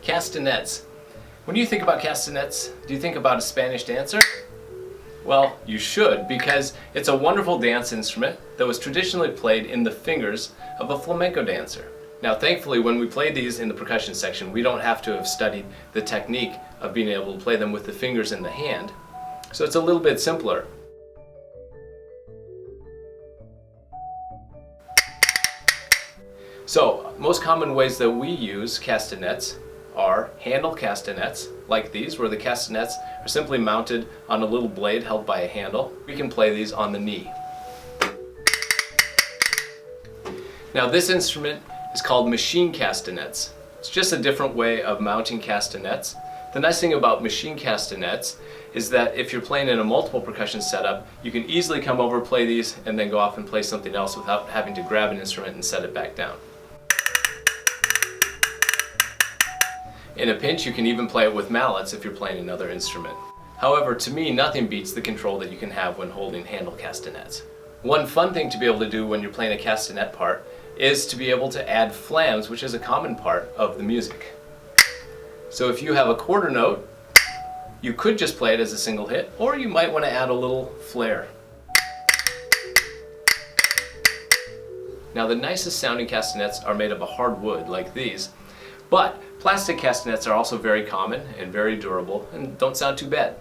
Castanets. When you think about castanets, do you think about a Spanish dancer? Well, you should, because it's a wonderful dance instrument that was traditionally played in the fingers of a flamenco dancer. Now, thankfully, when we play these in the percussion section, we don't have to have studied the technique of being able to play them with the fingers in the hand, so it's a little bit simpler. So, most common ways that we use castanets are handle castanets, like these, where the castanets are simply mounted on a little blade held by a handle. We can play these on the knee. Now, this instrument is called machine castanets. It's just a different way of mounting castanets. The nice thing about machine castanets is that if you're playing in a multiple percussion setup, you can easily come over, play these, and then go off and play something else without having to grab an instrument and set it back down. In a pinch, you can even play it with mallets if you're playing another instrument. However, to me, nothing beats the control that you can have when holding handle castanets. One fun thing to be able to do when you're playing a castanet part is to be able to add flams, which is a common part of the music. So if you have a quarter note, you could just play it as a single hit, or you might want to add a little flair. Now, the nicest sounding castanets are made of a hard wood like these, but plastic castanets are also very common and very durable and don't sound too bad.